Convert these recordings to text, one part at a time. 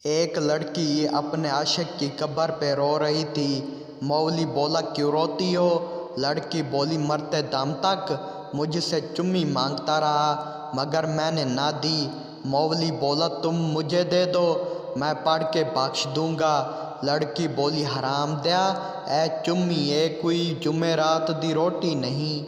एक लड़की अपने आशिक की कब्र पे रो रही थी। मौली बोला, क्यों रोती हो? लड़की बोली, मरते दम तक मुझसे चुम्मी मांगता रहा मगर मैंने ना दी। मौली बोला, तुम मुझे दे दो, मैं पढ़ के बख्श दूंगा। लड़की बोली, हराम दिया, ए चुम्मी ए कोई जुमेरात दी रोटी नहीं।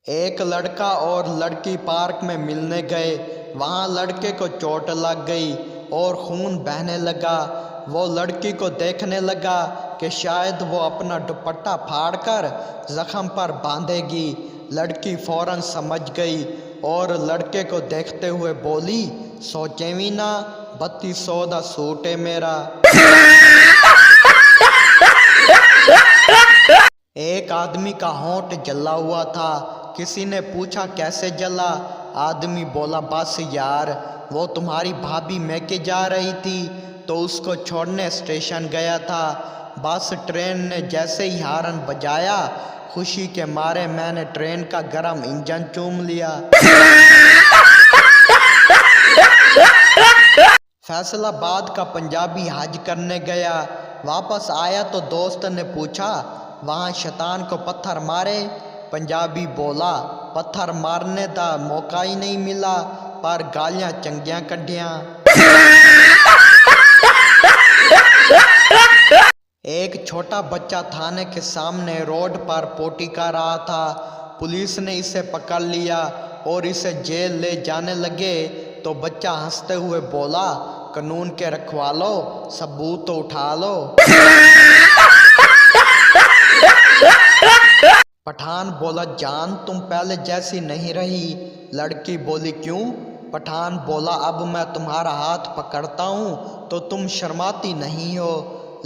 एक लड़का और लड़की पार्क में मिलने गए। वहाँ लड़के को चोट लग गई और खून बहने लगा। वो लड़की को देखने लगा कि शायद वो अपना दुपट्टा फाड़कर जख्म पर बांधेगी। लड़की फौरन समझ गई और लड़के को देखते हुए बोली, सोचे भी ना, 3200 दा सूट है मेरा। एक आदमी का होंठ जला हुआ था। किसी ने पूछा, कैसे जला? आदमी बोला, बस यार, वो तुम्हारी भाभी मैके जा रही थी तो उसको छोड़ने स्टेशन गया था। बस ट्रेन ने जैसे ही हॉर्न बजाया, खुशी के मारे मैंने ट्रेन का गर्म इंजन चूम लिया। फैसलाबाद का पंजाबी हज करने गया। वापस आया तो दोस्त ने पूछा, वहाँ शैतान को पत्थर मारे? पंजाबी बोला, पत्थर मारने का मौका ही नहीं मिला, पर गालियां चंगियां कढ़ियां। एक छोटा बच्चा थाने के सामने रोड पर पोटी कर रहा था। पुलिस ने इसे पकड़ लिया और इसे जेल ले जाने लगे तो बच्चा हंसते हुए बोला, कानून के रखवालो, सबूत तो उठा लो। पठान बोला, जान तुम पहले जैसी नहीं रही। लड़की बोली, क्यों? पठान बोला, अब मैं तुम्हारा हाथ पकड़ता हूँ तो तुम शर्माती नहीं हो।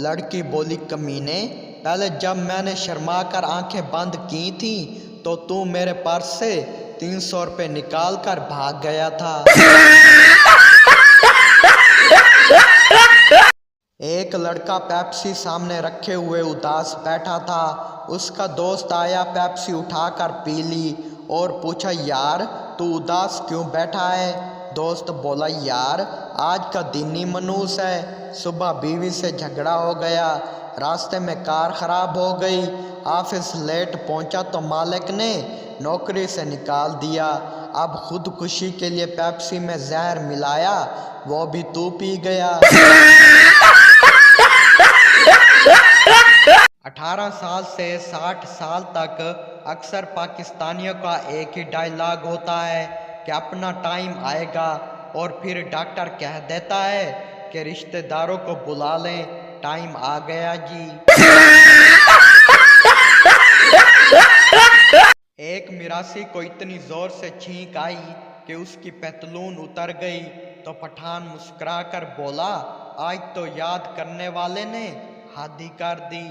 लड़की बोली, कमीने, पहले जब मैंने शर्मा कर आंखें बंद की थी तो तू मेरे पर्स से 300 रुपये निकाल कर भाग गया था। एक लड़का पेप्सी सामने रखे हुए उदास बैठा था। उसका दोस्त आया, पेप्सी उठाकर पी ली और पूछा, यार तू उदास क्यों बैठा है? दोस्त बोला, यार आज का दिन ही मनूस है। सुबह बीवी से झगड़ा हो गया, रास्ते में कार खराब हो गई, ऑफिस लेट पहुंचा तो मालिक ने नौकरी से निकाल दिया। अब खुदकुशी के लिए पेप्सी में जहर मिलाया, वो भी तू पी गया। 18 साल से 60 साल तक अक्सर पाकिस्तानियों का एक ही डायलॉग होता है कि अपना टाइम आएगा, और फिर डॉक्टर कह देता है कि रिश्तेदारों को बुला लें, टाइम आ गया जी। एक मिरासी को इतनी जोर से छींक आई कि उसकी पैतलून उतर गई तो पठान मुस्कुरा कर बोला, आज तो याद करने वाले ने हद ही कर दी।